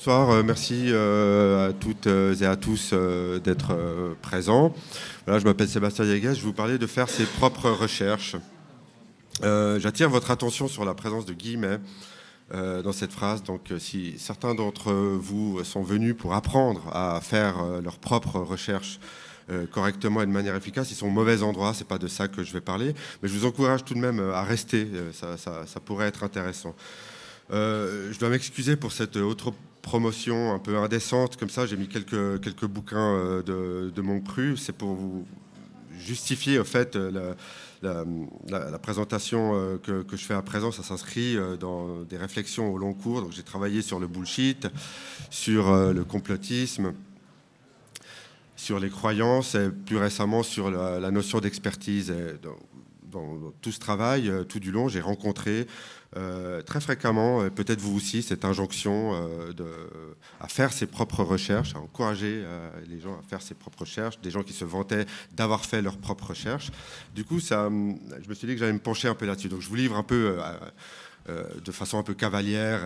Bonsoir, merci à toutes et à tous d'être présents. Voilà, je m'appelle Sébastien Diegues, je vais vous parler de faire ses propres recherches. J'attire votre attention sur la présence de guillemets dans cette phrase. Donc si certains d'entre vous sont venus pour apprendre à faire leurs propres recherches correctement et de manière efficace, ils sont au mauvais endroit, c'est pas de ça que je vais parler, mais je vous encourage tout de même à rester, ça pourrait être intéressant. Je dois m'excuser pour cette autre promotion un peu indécente, comme ça j'ai mis quelques bouquins de mon cru, c'est pour vous justifier au fait la présentation que je fais à présent. Ça s'inscrit dans des réflexions au long cours. Donc j'ai travaillé sur le bullshit, sur le complotisme, sur les croyances et plus récemment sur la notion d'expertise. Dans tout ce travail, tout du long, j'ai rencontré très fréquemment, peut-être vous aussi, cette injonction à faire ses propres recherches, à encourager les gens à faire ses propres recherches, des gens qui se vantaient d'avoir fait leurs propres recherches. Du coup, je me suis dit que j'allais me pencher un peu là-dessus. Donc je vous livre un peu de façon un peu cavalière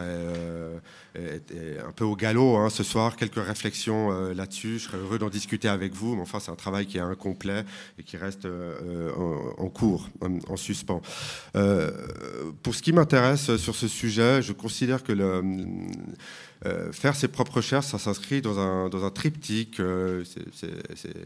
et un peu au galop ce soir, quelques réflexions là-dessus. Je serais heureux d'en discuter avec vous, mais enfin c'est un travail qui est incomplet et qui reste en cours, en suspens. Pour ce qui m'intéresse sur ce sujet, je considère que faire ses propres recherches, ça s'inscrit dans un triptyque. C'est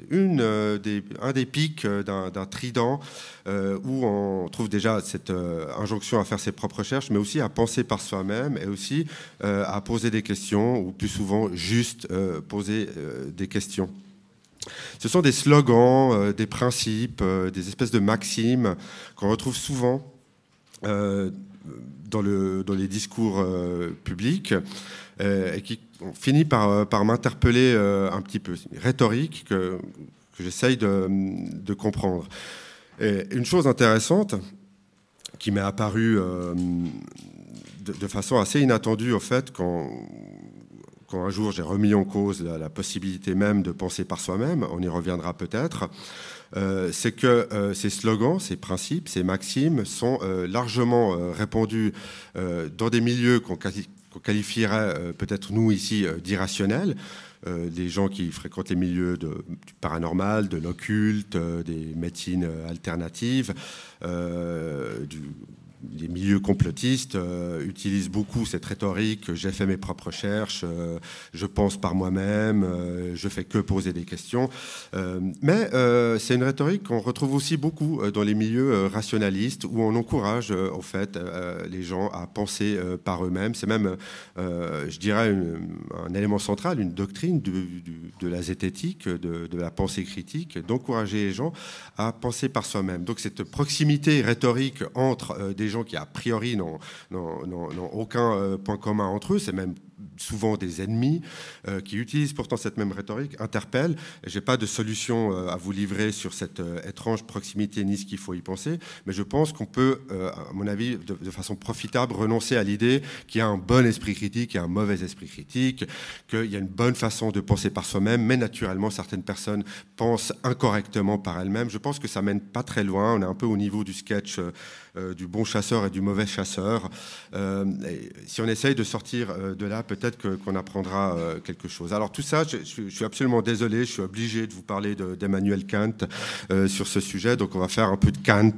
un des pics d'un trident où on trouve déjà cette injonction à faire ses propres recherches, mais aussi à penser par soi-même et aussi à poser des questions, ou plus souvent juste poser des questions. Ce sont des slogans, des principes, des espèces de maximes qu'on retrouve souvent dans les discours publics et qui ont fini par m'interpeller un petit peu. C'est une rhétorique que j'essaye de comprendre. Et une chose intéressante qui m'est apparue de façon assez inattendue, au fait, quand un jour j'ai remis en cause la possibilité même de penser par soi-même, on y reviendra peut-être, c'est que ces slogans, ces principes, ces maximes sont largement répandus dans des milieux qu'on qualifierait peut-être nous ici d'irrationnels, des gens qui fréquentent les milieux du paranormal, de l'occulte, des médecines alternatives, les milieux complotistes utilisent beaucoup cette rhétorique. J'ai fait mes propres recherches, je pense par moi-même, je fais que poser des questions. Mais c'est une rhétorique qu'on retrouve aussi beaucoup dans les milieux rationalistes où on encourage en fait les gens à penser par eux-mêmes. C'est même, je dirais, un élément central, une doctrine de la zététique, de la pensée critique, d'encourager les gens à penser par soi-même. Donc cette proximité rhétorique entre des gens qui a priori n'ont aucun point commun entre eux, c'est même souvent des ennemis qui utilisent pourtant cette même rhétorique, interpellent. Je n'ai pas de solution à vous livrer sur cette étrange proximité ni ce qu'il faut y penser, mais je pense qu'on peut, à mon avis, de façon profitable, renoncer à l'idée qu'il y a un bon esprit critique et un mauvais esprit critique, qu'il y a une bonne façon de penser par soi-même, mais naturellement, certaines personnes pensent incorrectement par elles-mêmes. Je pense que ça mène pas très loin. On est un peu au niveau du sketch du bon chasseur et du mauvais chasseur. Et si on essaye de sortir de là, peut-être qu'on apprendra quelque chose. Alors tout ça, je suis absolument désolé, je suis obligé de vous parler d'Emmanuel Kant sur ce sujet, donc on va faire un peu de Kant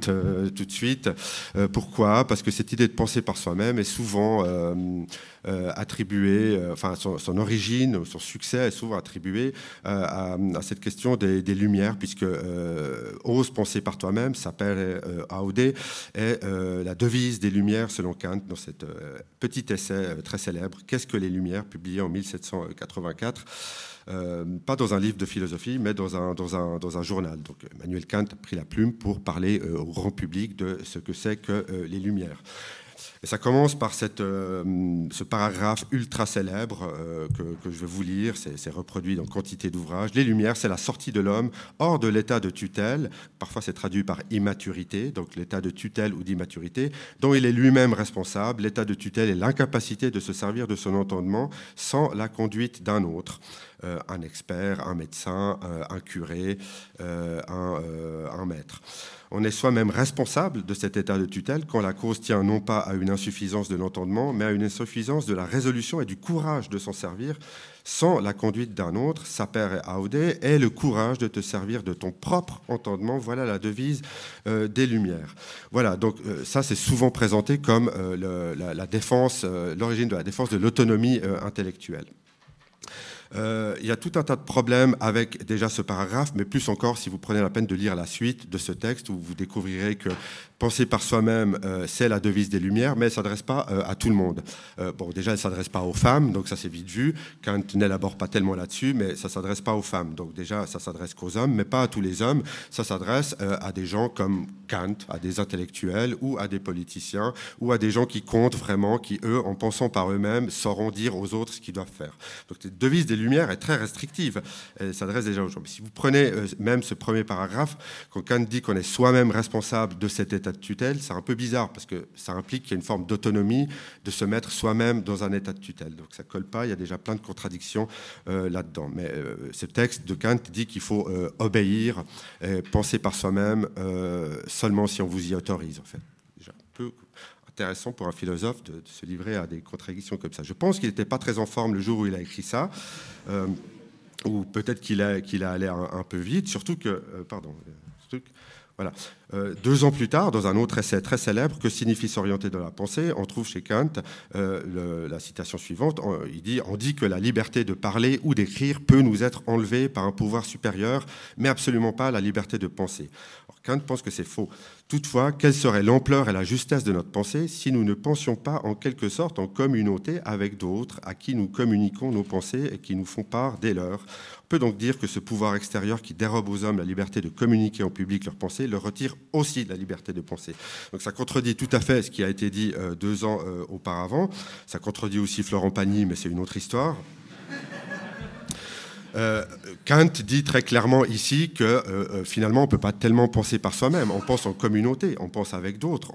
tout de suite. Pourquoi ? Parce que cette idée de penser par soi-même est souvent attribuée, enfin son origine, son succès est souvent attribué à cette question des Lumières, puisque ose penser par toi-même s'appelle AOD, et la devise des Lumières selon Kant dans cet petit essai très célèbre, Qu'est-ce que les Lumières, publié en 1784, pas dans un livre de philosophie, mais dans un journal. Donc Emmanuel Kant a pris la plume pour parler au grand public de ce que c'est que les Lumières. Et ça commence par ce paragraphe ultra célèbre que je vais vous lire. C'est reproduit dans quantité d'ouvrages. Les Lumières, c'est la sortie de l'homme hors de l'état de tutelle. Parfois, c'est traduit par immaturité, donc l'état de tutelle ou d'immaturité, dont il est lui-même responsable. L'état de tutelle est l'incapacité de se servir de son entendement sans la conduite d'un autre. un expert, un médecin, un curé, un maître. On est soi-même responsable de cet état de tutelle quand la cause tient non pas à une insuffisance de l'entendement, mais à une insuffisance de la résolution et du courage de s'en servir sans la conduite d'un autre. Saper et aude est le courage de te servir de ton propre entendement. Voilà la devise des Lumières. Voilà, donc ça c'est souvent présenté comme la défense, l'origine de la défense de l'autonomie intellectuelle. Il y a tout un tas de problèmes avec déjà ce paragraphe, mais plus encore si vous prenez la peine de lire la suite de ce texte, où vous découvrirez que penser par soi-même, c'est la devise des Lumières, mais elle ne s'adresse pas à tout le monde. Bon, déjà, elle ne s'adresse pas aux femmes, donc ça c'est vite vu. Kant n'élabore pas tellement là-dessus, mais ça ne s'adresse pas aux femmes. Donc déjà, ça s'adresse qu'aux hommes, mais pas à tous les hommes. Ça s'adresse à des gens comme Kant, à des intellectuels, ou à des politiciens, ou à des gens qui comptent vraiment, qui, eux, en pensant par eux-mêmes, sauront dire aux autres ce qu'ils doivent faire. Donc cette devise des Lumières est très restrictive. Elle s'adresse déjà aux gens. Mais si vous prenez même ce premier paragraphe, quand Kant dit qu'on est soi-même responsable de cet état de tutelle, c'est un peu bizarre parce que ça implique qu'il y a une forme d'autonomie de se mettre soi-même dans un état de tutelle. Donc ça ne colle pas, il y a déjà plein de contradictions là-dedans. Mais ce texte de Kant dit qu'il faut obéir, penser par soi-même seulement si on vous y autorise, en fait. Déjà un peu intéressant pour un philosophe de se livrer à des contradictions comme ça. Je pense qu'il n'était pas très en forme le jour où il a écrit ça, ou peut-être qu'il a allé un peu vite, surtout que... Voilà. 2 ans plus tard, dans un autre essai très célèbre, Que signifie s'orienter dans la pensée, on trouve chez Kant la citation suivante. Il dit « On dit que la liberté de parler ou d'écrire peut nous être enlevée par un pouvoir supérieur, mais absolument pas la liberté de penser. » Kant pense que c'est faux. Toutefois, quelle serait l'ampleur et la justesse de notre pensée si nous ne pensions pas en quelque sorte en communauté avec d'autres à qui nous communiquons nos pensées et qui nous font part des leurs? On peut donc dire que ce pouvoir extérieur qui dérobe aux hommes la liberté de communiquer en public leurs pensées leur retire aussi la liberté de penser. Donc ça contredit tout à fait ce qui a été dit 2 ans auparavant. Ça contredit aussi Florent Pagny, mais c'est une autre histoire. Kant dit très clairement ici que finalement on ne peut pas tellement penser par soi-même, on pense en communauté, on pense avec d'autres.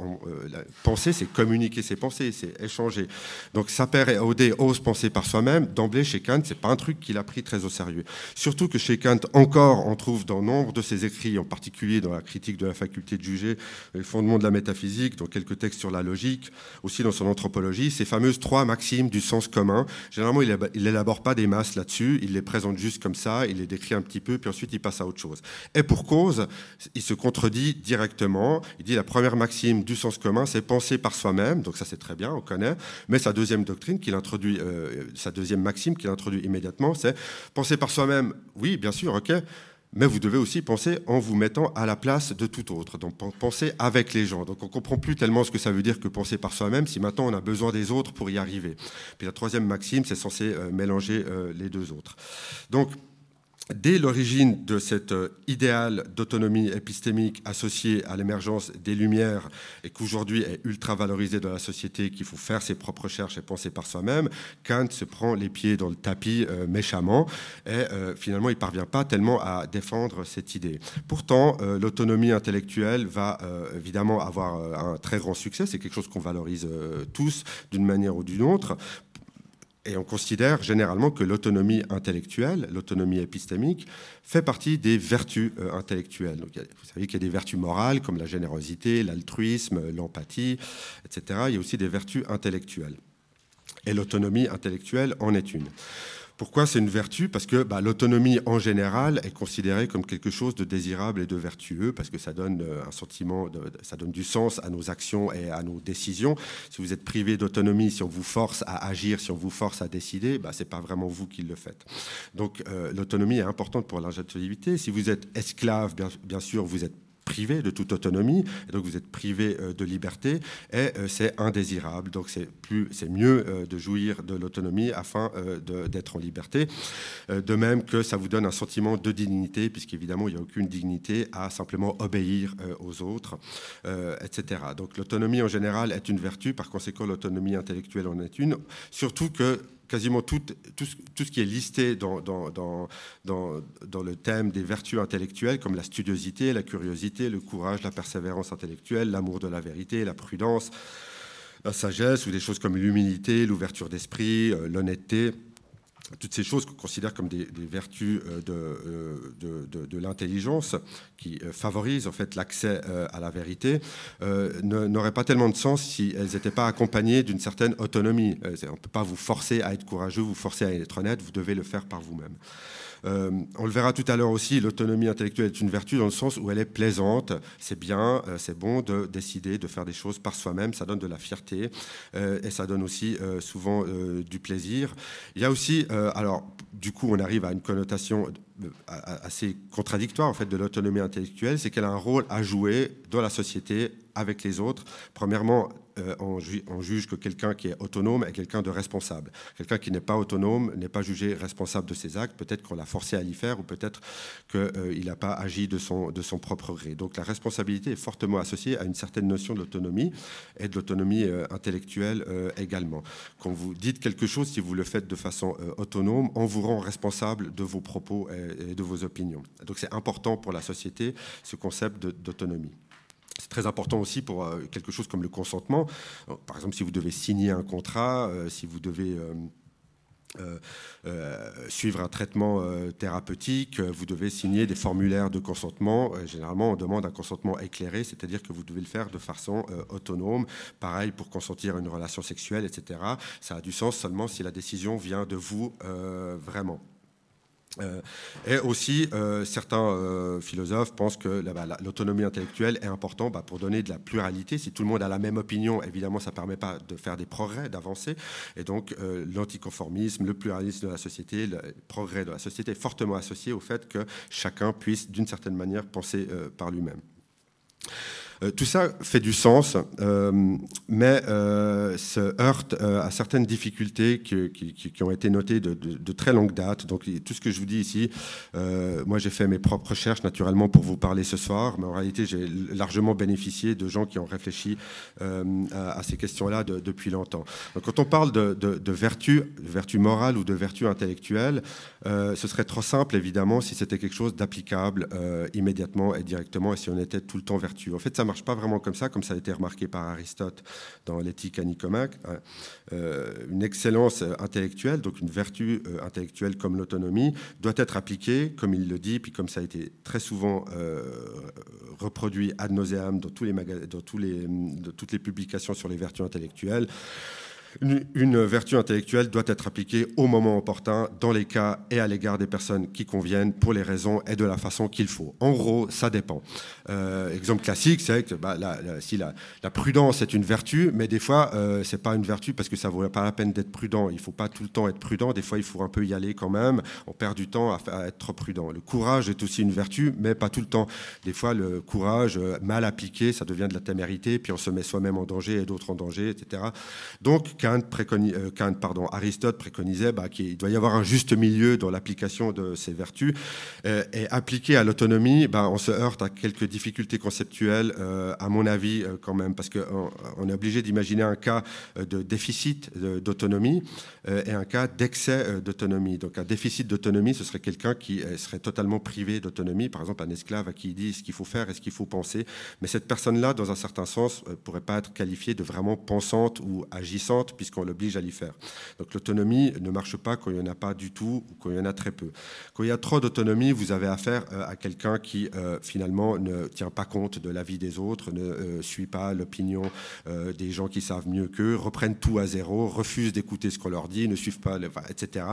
Penser, c'est communiquer ses pensées, c'est échanger. Donc Saper et aude osent penser par soi-même. D'emblée, chez Kant, ce n'est pas un truc qu'il a pris très au sérieux. Surtout que chez Kant, encore, on trouve dans nombre de ses écrits, en particulier dans la critique de la faculté de juger, les fondements de la métaphysique, dans quelques textes sur la logique, aussi dans son anthropologie, ces fameuses 3 maximes du sens commun. Généralement, il n'élabore pas des masses là-dessus, il les présente juste comme ça, il les décrit un petit peu, puis ensuite il passe à autre chose. Et pour cause, il se contredit directement. Il dit la première maxime du sens commun, c'est penser par soi-même, donc ça c'est très bien, on connaît, mais sa deuxième doctrine qu'il introduit, sa deuxième maxime qu'il introduit immédiatement, c'est penser par soi-même, oui, bien sûr, ok, mais vous devez aussi penser en vous mettant à la place de tout autre, donc penser avec les gens. Donc on ne comprend plus tellement ce que ça veut dire que penser par soi-même si maintenant on a besoin des autres pour y arriver. Puis la troisième maxime, c'est censé mélanger les 2 autres. Donc, dès l'origine de cet idéal d'autonomie épistémique associé à l'émergence des Lumières et qu'aujourd'hui est ultra valorisé dans la société, qu'il faut faire ses propres recherches et penser par soi-même, Kant se prend les pieds dans le tapis méchamment et finalement il ne parvient pas tellement à défendre cette idée. Pourtant, l'autonomie intellectuelle va évidemment avoir un très grand succès, c'est quelque chose qu'on valorise tous d'une manière ou d'une autre. Et on considère généralement que l'autonomie intellectuelle, l'autonomie épistémique, fait partie des vertus intellectuelles. Donc, vous savez qu'il y a des vertus morales comme la générosité, l'altruisme, l'empathie, etc. Il y a aussi des vertus intellectuelles. Et l'autonomie intellectuelle en est une. Pourquoi c'est une vertu? Parce que l'autonomie en général est considérée comme quelque chose de désirable et de vertueux, parce que ça donne un sentiment, ça donne du sens à nos actions et à nos décisions. Si vous êtes privé d'autonomie, si on vous force à agir, si on vous force à décider, ce n'est pas vraiment vous qui le faites. Donc l'autonomie est importante pour l'injectivité. Si vous êtes esclave, bien sûr, vous êtes privé de toute autonomie, et donc vous êtes privé de liberté, et c'est indésirable. Donc c'est mieux de jouir de l'autonomie afin d'être en liberté. De même que ça vous donne un sentiment de dignité, puisqu'évidemment il n'y a aucune dignité à simplement obéir aux autres, etc. Donc l'autonomie en général est une vertu, par conséquent l'autonomie intellectuelle en est une, surtout que quasiment tout ce qui est listé dans le thème des vertus intellectuelles, comme la studiosité, la curiosité, le courage, la persévérance intellectuelle, l'amour de la vérité, la prudence, la sagesse, ou des choses comme l'humilité, l'ouverture d'esprit, l'honnêteté, toutes ces choses qu'on considère comme des vertus de l'intelligence qui favorisent en fait l'accès à la vérité n'auraient pas tellement de sens si elles n'étaient pas accompagnées d'une certaine autonomie. On ne peut pas vous forcer à être courageux, vous forcer à être honnête, vous devez le faire par vous-même. On le verra tout à l'heure aussi, l'autonomie intellectuelle est une vertu dans le sens où elle est plaisante, c'est bien, c'est bon de décider de faire des choses par soi-même, ça donne de la fierté et ça donne aussi souvent du plaisir. Il y a aussi, alors du coup on arrive à une connotation assez contradictoire en fait de l'autonomie intellectuelle, c'est qu'elle a un rôle à jouer dans la société avec les autres. Premièrement, on juge que quelqu'un qui est autonome est quelqu'un de responsable. Quelqu'un qui n'est pas autonome n'est pas jugé responsable de ses actes. Peut-être qu'on l'a forcé à l'y faire ou peut-être qu'il n'a pas agi de son propre gré. Donc la responsabilité est fortement associée à une certaine notion de l'autonomie et de l'autonomie intellectuelle également. Quand vous dites quelque chose, si vous le faites de façon autonome, on vous rend responsable de vos propos et de vos opinions. Donc c'est important pour la société, ce concept d'autonomie. C'est très important aussi pour quelque chose comme le consentement. Par exemple, si vous devez signer un contrat, si vous devez suivre un traitement thérapeutique, vous devez signer des formulaires de consentement. Généralement, on demande un consentement éclairé, c'est-à-dire que vous devez le faire de façon autonome. Pareil pour consentir à une relation sexuelle, etc. Ça a du sens seulement si la décision vient de vous vraiment. Et aussi, certains philosophes pensent que l'autonomie intellectuelle est importante pour donner de la pluralité. Si tout le monde a la même opinion, évidemment, ça ne permet pas de faire des progrès, d'avancer. Et donc, l'anticonformisme, le pluralisme de la société, le progrès de la société est fortement associé au fait que chacun puisse, d'une certaine manière, penser par lui-même. Tout ça fait du sens, mais se heurte à certaines difficultés qui ont été notées de très longue date. Donc tout ce que je vous dis ici, moi j'ai fait mes propres recherches naturellement pour vous parler ce soir, mais en réalité j'ai largement bénéficié de gens qui ont réfléchi à ces questions-là depuis longtemps. Donc quand on parle de vertu morale ou de vertu intellectuelle, ce serait trop simple évidemment si c'était quelque chose d'applicable immédiatement et directement et si on était tout le temps vertueux. En fait, ça marche pas vraiment comme ça a été remarqué par Aristote dans l'éthique à Nicomaque. Une excellence intellectuelle, donc une vertu intellectuelle comme l'autonomie, doit être appliquée, comme il le dit, puis comme ça a été très souvent reproduit ad nauseam dans toutes les publications sur les vertus intellectuelles. Une vertu intellectuelle doit être appliquée au moment opportun, dans les cas et à l'égard des personnes qui conviennent, pour les raisons et de la façon qu'il faut. En gros, ça dépend. Exemple classique, c'est que si la prudence est une vertu, mais des fois, c'est pas une vertu parce que ça vaut pas la peine d'être prudent. Il faut pas tout le temps être prudent. Des fois, il faut un peu y aller quand même. On perd du temps à être trop prudent. Le courage est aussi une vertu, mais pas tout le temps. Des fois, le courage mal appliqué, ça devient de la témérité, puis on se met soi-même en danger et d'autres en danger, etc. Donc, Aristote préconisait qu'il doit y avoir un juste milieu dans l'application de ces vertus. Et appliqué à l'autonomie, on se heurte à quelques difficultés conceptuelles, à mon avis, quand même, parce qu'on est obligé d'imaginer un cas de déficit d'autonomie et un cas d'excès d'autonomie. Donc un déficit d'autonomie, ce serait quelqu'un qui serait totalement privé d'autonomie, par exemple un esclave à qui il dit ce qu'il faut faire et ce qu'il faut penser. Mais cette personne-là, dans un certain sens, ne pourrait pas être qualifiée de vraiment pensante ou agissante, puisqu'on l'oblige à l'y faire. Donc l'autonomie ne marche pas quand il n'y en a pas du tout ou quand il y en a très peu. Quand il y a trop d'autonomie, vous avez affaire à quelqu'un qui finalement ne tient pas compte de l'avis des autres, ne suit pas l'opinion des gens qui savent mieux qu'eux, reprennent tout à zéro, refusent d'écouter ce qu'on leur dit, ne suivent pas, etc.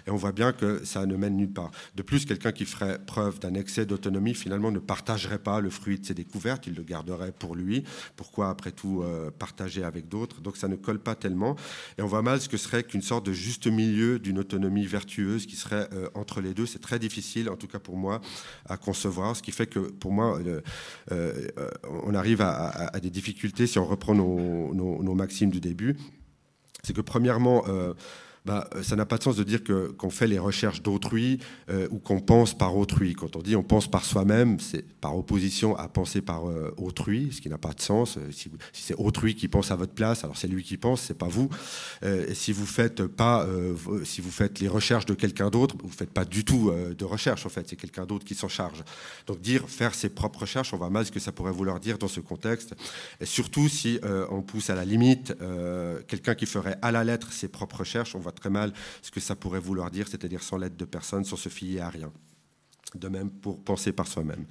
Et on voit bien que ça ne mène nulle part. De plus, quelqu'un qui ferait preuve d'un excès d'autonomie, finalement, ne partagerait pas le fruit de ses découvertes, il le garderait pour lui. Pourquoi, après tout, partager avec d'autres? Donc ça ne colle pas tellement. Et on voit mal ce que serait qu'une sorte de juste milieu d'une autonomie vertueuse qui serait entre les deux. C'est très difficile, en tout cas pour moi, à concevoir. Ce qui fait que, pour moi, on arrive à des difficultés si on reprend nos maximes du début. C'est que, premièrement, ça n'a pas de sens de dire qu'on fait les recherches d'autrui ou qu'on pense par autrui. Quand on dit on pense par soi-même, c'est par opposition à penser par autrui, ce qui n'a pas de sens. Si c'est autrui qui pense à votre place, alors c'est lui qui pense, c'est pas vous. Et si vous faites les recherches de quelqu'un d'autre, vous faites pas du tout de recherche en fait. C'est quelqu'un d'autre qui s'en charge. Donc faire ses propres recherches, on voit mal ce que ça pourrait vouloir dire dans ce contexte. Et surtout si on pousse à la limite quelqu'un qui ferait à la lettre ses propres recherches, on voit très mal ce que ça pourrait vouloir dire, c'est-à-dire sans l'aide de personne, sans se fier à rien. De même pour penser par soi-même.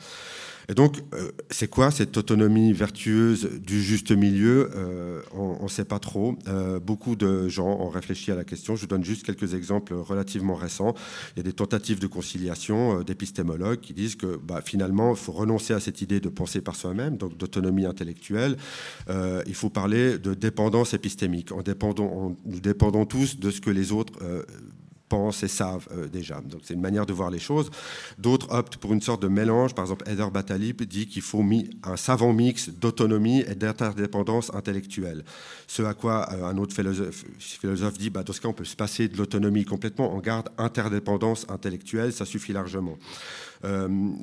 Et donc, c'est quoi cette autonomie vertueuse du juste milieu? On ne sait pas trop. Beaucoup de gens ont réfléchi à la question. Je vous donne juste quelques exemples relativement récents. Il y a des tentatives de conciliation d'épistémologues qui disent que finalement, il faut renoncer à cette idée de penser par soi-même, donc d'autonomie intellectuelle. Il faut parler de dépendance épistémique. Nous dépendons tous de ce que les autres pensent et savent déjà. Donc c'est une manière de voir les choses. D'autres optent pour une sorte de mélange. Par exemple, Heather Battalib dit qu'il faut un savant mix d'autonomie et d'interdépendance intellectuelle. Ce à quoi un autre philosophe dit, dans ce cas, on peut se passer de l'autonomie complètement, on garde interdépendance intellectuelle, ça suffit largement.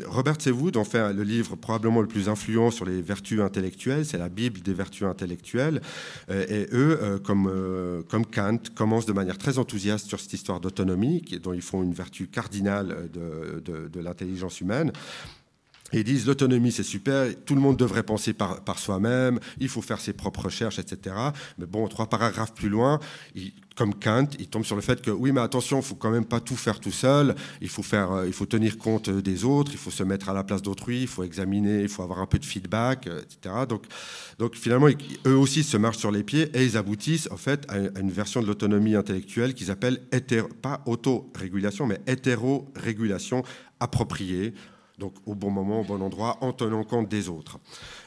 Robert Sewood en fait le livre probablement le plus influent sur les vertus intellectuelles, c'est la Bible des vertus intellectuelles, et eux, comme Kant, commencent de manière très enthousiaste sur cette histoire d'autonomie, dont ils font une vertu cardinale de l'intelligence humaine. Et ils disent l'autonomie c'est super, tout le monde devrait penser par soi-même, il faut faire ses propres recherches, etc. Mais bon, 3 paragraphes plus loin, comme Kant, il tombe sur le fait que oui, mais attention, il ne faut quand même pas tout faire tout seul, il faut tenir compte des autres, il faut se mettre à la place d'autrui, il faut examiner, il faut avoir un peu de feedback, etc. Donc finalement, eux aussi se marchent sur les pieds et ils aboutissent en fait à une version de l'autonomie intellectuelle qu'ils appellent pas autorégulation, mais hétérorégulation appropriée. Donc au bon moment, au bon endroit, en tenant compte des autres.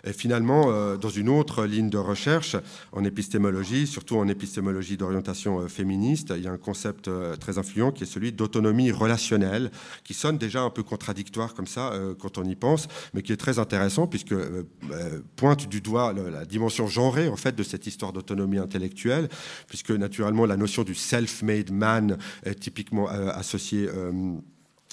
Et finalement, dans une autre ligne de recherche, en épistémologie, surtout en épistémologie d'orientation féministe, il y a un concept très influent qui est celui d'autonomie relationnelle, qui sonne déjà un peu contradictoire comme ça quand on y pense, mais qui est très intéressant puisque pointe du doigt la dimension genrée en fait de cette histoire d'autonomie intellectuelle, puisque naturellement la notion du self-made man est typiquement associée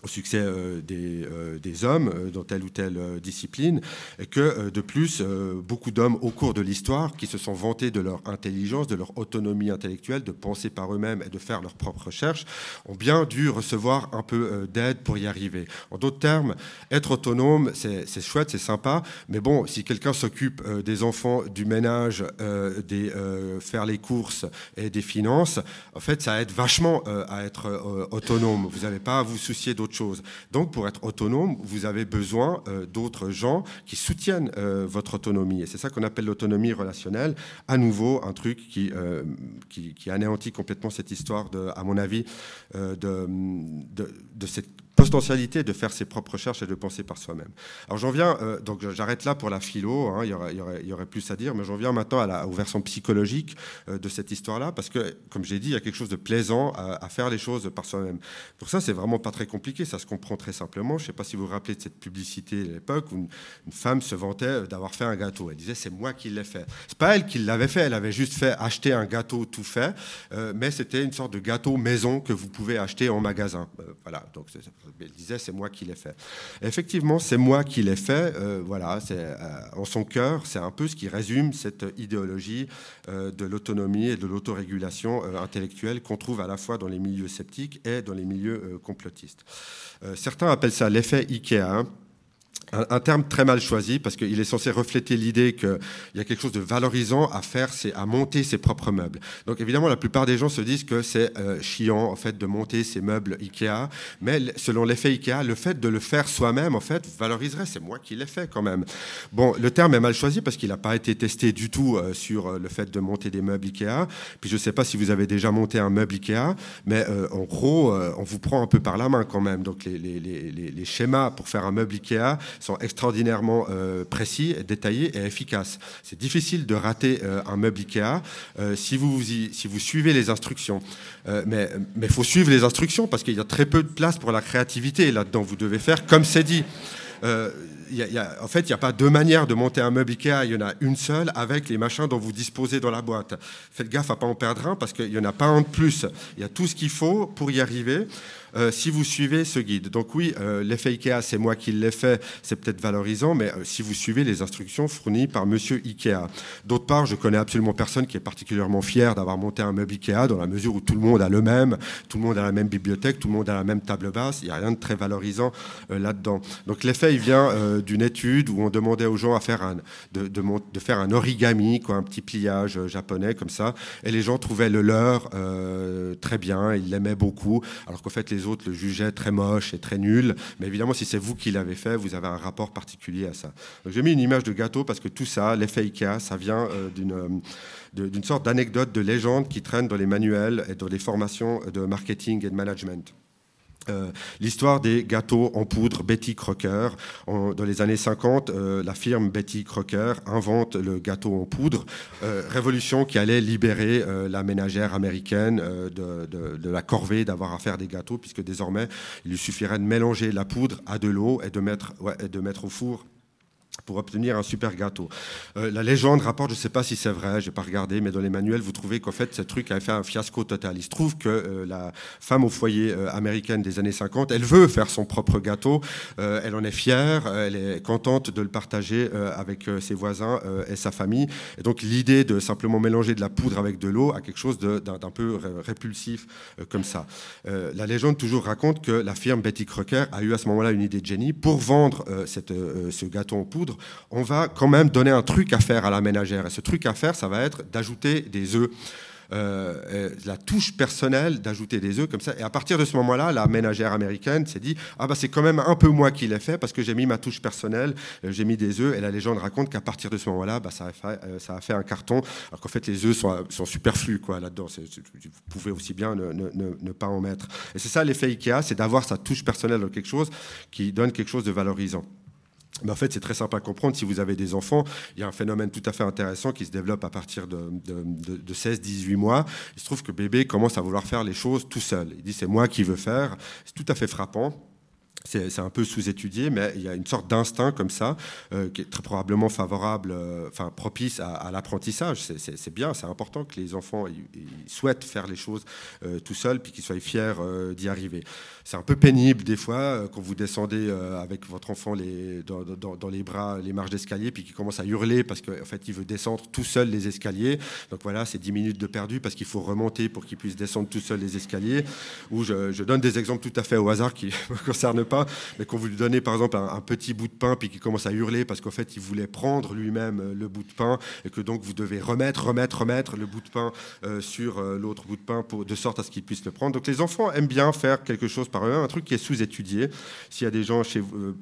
au succès des hommes dans telle ou telle discipline, et que de plus, beaucoup d'hommes au cours de l'histoire qui se sont vantés de leur intelligence, de leur autonomie intellectuelle, de penser par eux-mêmes et de faire leurs propres recherches, ont bien dû recevoir un peu d'aide pour y arriver. En d'autres termes, être autonome, c'est chouette, c'est sympa, mais bon, si quelqu'un s'occupe des enfants, du ménage, faire les courses et des finances, en fait, ça aide vachement à être autonome. Vous n'avez pas à vous soucier d'autres choses. Donc, pour être autonome, vous avez besoin d'autres gens qui soutiennent votre autonomie. Et c'est ça qu'on appelle l'autonomie relationnelle. À nouveau, un truc qui anéantit complètement cette histoire, à mon avis, de cette potentialité de faire ses propres recherches et de penser par soi-même. Alors j'en viens, donc j'arrête là pour la philo, hein, il y aurait plus à dire, mais j'en viens maintenant aux versions psychologiques de cette histoire-là, parce que, comme j'ai dit, il y a quelque chose de plaisant à faire les choses par soi-même. Pour ça, c'est vraiment pas très compliqué, ça se comprend très simplement. Je ne sais pas si vous vous rappelez de cette publicité à l'époque où une femme se vantait d'avoir fait un gâteau. Elle disait, c'est moi qui l'ai fait. C'est pas elle qui l'avait fait, elle avait juste acheté un gâteau tout fait, mais c'était une sorte de gâteau maison que vous pouvez acheter en magasin. Voilà, donc elle disait, c'est moi qui l'ai fait. Et effectivement, c'est moi qui l'ai fait. Voilà, en son cœur, c'est un peu ce qui résume cette idéologie de l'autonomie et de l'autorégulation intellectuelle qu'on trouve à la fois dans les milieux sceptiques et dans les milieux complotistes. Certains appellent ça l'effet Ikea, hein. Un terme très mal choisi parce qu'il est censé refléter l'idée qu'il y a quelque chose de valorisant à faire, c'est à monter ses propres meubles. Donc évidemment, la plupart des gens se disent que c'est chiant en fait de monter ses meubles Ikea, mais selon l'effet Ikea, le fait de le faire soi-même en fait valoriserait. C'est moi qui l'ai fait quand même. Bon, le terme est mal choisi parce qu'il n'a pas été testé du tout sur le fait de monter des meubles Ikea. Puis je ne sais pas si vous avez déjà monté un meuble Ikea, mais en gros, on vous prend un peu par la main quand même. Donc les schémas pour faire un meuble Ikea sont extraordinairement précis, détaillés et efficaces. C'est difficile de rater un meuble Ikea si vous suivez les instructions. Mais il faut suivre les instructions parce qu'il y a très peu de place pour la créativité là-dedans. Vous devez faire comme c'est dit. En fait, il n'y a pas deux manières de monter un meuble Ikea, il y en a une seule avec les machins dont vous disposez dans la boîte. Faites gaffe à ne pas en perdre un parce qu'il n'y en a pas un de plus. Il y a tout ce qu'il faut pour y arriver. Si vous suivez ce guide. Donc oui, l'effet Ikea, c'est moi qui l'ai fait, c'est peut-être valorisant, mais si vous suivez les instructions fournies par Monsieur Ikea. D'autre part, je connais absolument personne qui est particulièrement fier d'avoir monté un meuble Ikea, dans la mesure où tout le monde a le même, tout le monde a la même bibliothèque, tout le monde a la même table basse, il n'y a rien de très valorisant là-dedans. Donc l'effet, il vient d'une étude où on demandait aux gens de faire un origami, quoi, un petit pliage japonais comme ça, et les gens trouvaient le leur très bien, ils l'aimaient beaucoup, alors qu'en fait les autres le jugeaient très moche et très nul. Mais évidemment, si c'est vous qui l'avez fait, vous avez un rapport particulier à ça. Donc j'ai mis une image de gâteau parce que tout ça, l'effet Ikea, ça vient d'une sorte d'anecdote, de légende qui traîne dans les manuels et dans les formations de marketing et de management. L'histoire des gâteaux en poudre Betty Crocker. Dans les années 50, la firme Betty Crocker invente le gâteau en poudre, révolution qui allait libérer la ménagère américaine de la corvée d'avoir à faire des gâteaux, puisque désormais, il lui suffirait de mélanger la poudre à de l'eau et de mettre au four pour obtenir un super gâteau. La légende rapporte, je ne sais pas si c'est vrai, je n'ai pas regardé, mais dans les manuels, vous trouvez qu'en fait, ce truc avait fait un fiasco total. Il se trouve que la femme au foyer américaine des années 50, elle veut faire son propre gâteau, elle en est fière, elle est contente de le partager avec ses voisins et sa famille. Et donc, l'idée de simplement mélanger de la poudre avec de l'eau a quelque chose d'un peu répulsif comme ça. La légende toujours raconte que la firme Betty Crocker a eu à ce moment-là une idée de génie pour vendre ce gâteau en poudre. On va quand même donner un truc à faire à la ménagère. Et ce truc à faire, ça va être d'ajouter des œufs. La touche personnelle d'ajouter des œufs comme ça. Et à partir de ce moment-là, la ménagère américaine s'est dit « Ah bah c'est quand même un peu moi qui l'ai fait parce que j'ai mis ma touche personnelle, j'ai mis des œufs. » Et la légende raconte qu'à partir de ce moment-là, bah, ça a fait un carton, alors qu'en fait les œufs sont superflus quoi, là-dedans. Vous pouvez aussi bien ne pas en mettre. Et c'est ça l'effet Ikea, c'est d'avoir sa touche personnelle dans quelque chose qui donne quelque chose de valorisant. Mais en fait, c'est très simple à comprendre. Si vous avez des enfants, il y a un phénomène tout à fait intéressant qui se développe à partir de 16-18 mois. Il se trouve que bébé commence à vouloir faire les choses tout seul. Il dit « c'est moi qui veux faire ». C'est tout à fait frappant. C'est un peu sous-étudié, mais il y a une sorte d'instinct comme ça, qui est très probablement favorable, propice à l'apprentissage. C'est bien, c'est important que les enfants ils souhaitent faire les choses tout seuls, puis qu'ils soient fiers d'y arriver. C'est un peu pénible des fois quand vous descendez avec votre enfant dans les bras, les marches d'escalier, puis qu'il commence à hurler parce qu'en fait il veut descendre tout seul les escaliers. Donc voilà, c'est 10 minutes de perdu parce qu'il faut remonter pour qu'il puisse descendre tout seul les escaliers. Ou je donne des exemples tout à fait au hasard qui ne me concernent pas, mais quand vous lui donnez par exemple un petit bout de pain puis qu'il commence à hurler parce qu'en fait il voulait prendre lui-même le bout de pain et que donc vous devez remettre le bout de pain sur l'autre bout de pain de sorte à ce qu'il puisse le prendre. Donc les enfants aiment bien faire quelque chose par eux-mêmes, un truc qui est sous-étudié. S'il y a des gens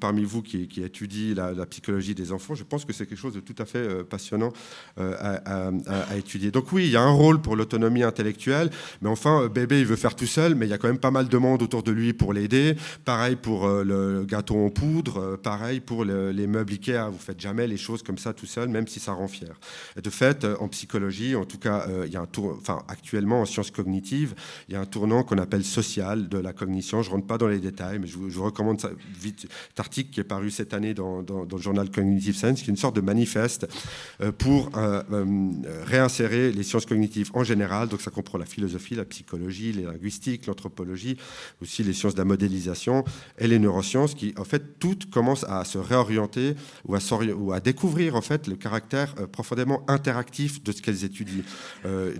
parmi vous qui étudient la psychologie des enfants, je pense que c'est quelque chose de tout à fait passionnant à étudier. Donc oui, il y a un rôle pour l'autonomie intellectuelle, mais enfin bébé il veut faire tout seul, mais il y a quand même pas mal de monde autour de lui pour l'aider. Pareil pour le gâteau en poudre, pareil pour les meubles Ikea. Vous ne faites jamais les choses comme ça tout seul, même si ça rend fier. Et de fait, en psychologie, en tout cas, il y a actuellement en sciences cognitives, il y a un tournant qu'on appelle social de la cognition. Je ne rentre pas dans les détails, mais je vous recommande ça vite. Cet article qui est paru cette année dans le journal Cognitive Science, qui est une sorte de manifeste pour réinsérer les sciences cognitives en général. Donc ça comprend la philosophie, la psychologie, les linguistiques, l'anthropologie, aussi les sciences de la modélisation et les neurosciences qui, en fait, toutes commencent à se réorienter ou à découvrir, en fait, le caractère profondément interactif de ce qu'elles étudient.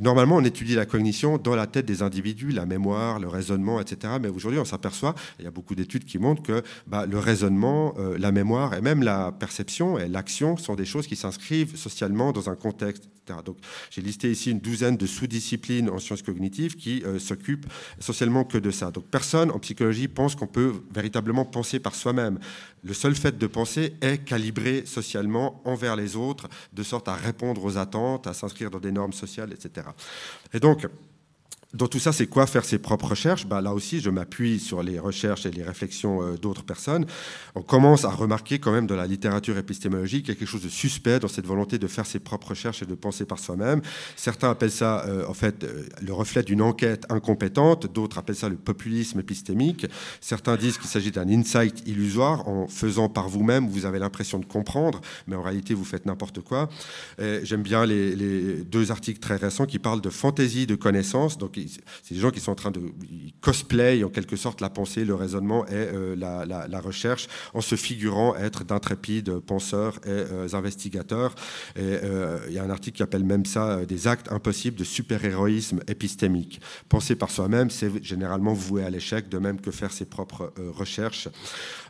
Normalement, on étudie la cognition dans la tête des individus, la mémoire, le raisonnement, etc. Mais aujourd'hui, on s'aperçoit, il y a beaucoup d'études qui montrent que le raisonnement, la mémoire et même la perception et l'action sont des choses qui s'inscrivent socialement dans un contexte, etc. Donc, j'ai listé ici une douzaine de sous-disciplines en sciences cognitives qui s'occupent essentiellement que de ça. Donc, personne en psychologie pense qu'on peut véritablement penser par soi-même. Le seul fait de penser est calibré socialement envers les autres, de sorte à répondre aux attentes, à s'inscrire dans des normes sociales, etc. Et donc, dans tout ça, c'est quoi faire ses propres recherches ? Là aussi, je m'appuie sur les recherches et les réflexions d'autres personnes. On commence à remarquer quand même dans la littérature épistémologique quelque chose de suspect dans cette volonté de faire ses propres recherches et de penser par soi-même. Certains appellent ça, en fait, le reflet d'une enquête incompétente. D'autres appellent ça le populisme épistémique. Certains disent qu'il s'agit d'un insight illusoire. En faisant par vous-même, vous avez l'impression de comprendre, mais en réalité, vous faites n'importe quoi. J'aime bien les deux articles très récents qui parlent de fantaisie de connaissance. Donc, c'est des gens qui sont en train de cosplay en quelque sorte la pensée, le raisonnement et la recherche en se figurant être d'intrépides penseurs et investigateurs. Et il y a un article qui appelle même ça des actes impossibles de super-héroïsme épistémique. Penser par soi-même, c'est généralement voué à l'échec, de même que faire ses propres recherches.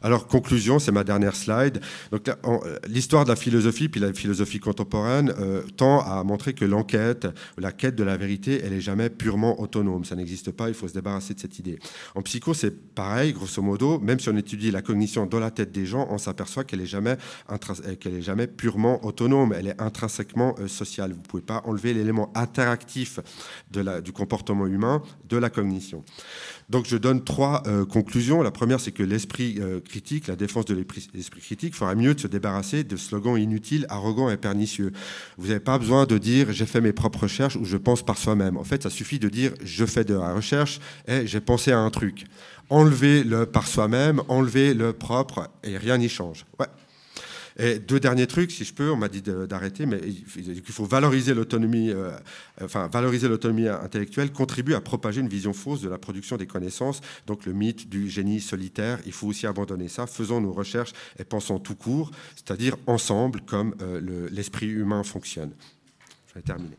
Alors, conclusion, c'est ma dernière slide. Donc, l'histoire de la philosophie, puis la philosophie contemporaine, tend à montrer que l'enquête, la quête de la vérité, elle n'est jamais purement autonome. Ça n'existe pas, il faut se débarrasser de cette idée. En psycho, c'est pareil, grosso modo, même si on étudie la cognition dans la tête des gens, on s'aperçoit qu'elle n'est jamais purement autonome, elle est intrinsèquement sociale. Vous ne pouvez pas enlever l'élément interactif du comportement humain de la cognition. Donc je donne 3 conclusions. La première, c'est que l'esprit critique, la défense de l'esprit critique, fera mieux de se débarrasser de slogans inutiles, arrogants et pernicieux. Vous n'avez pas besoin de dire « j'ai fait mes propres recherches » ou « je pense par soi-même ». En fait, ça suffit de dire « je fais de la recherche et j'ai pensé à un truc ». Enlevez le par soi-même, enlevez le propre et rien n'y change. Ouais. Et 2 derniers trucs, si je peux, on m'a dit d'arrêter, mais il faut valoriser l'autonomie, valoriser l'autonomie intellectuelle contribue à propager une vision fausse de la production des connaissances, donc le mythe du génie solitaire. Il faut aussi abandonner ça. Faisons nos recherches et pensons tout court, c'est-à-dire ensemble, comme l'esprit humain fonctionne. Je vais terminer.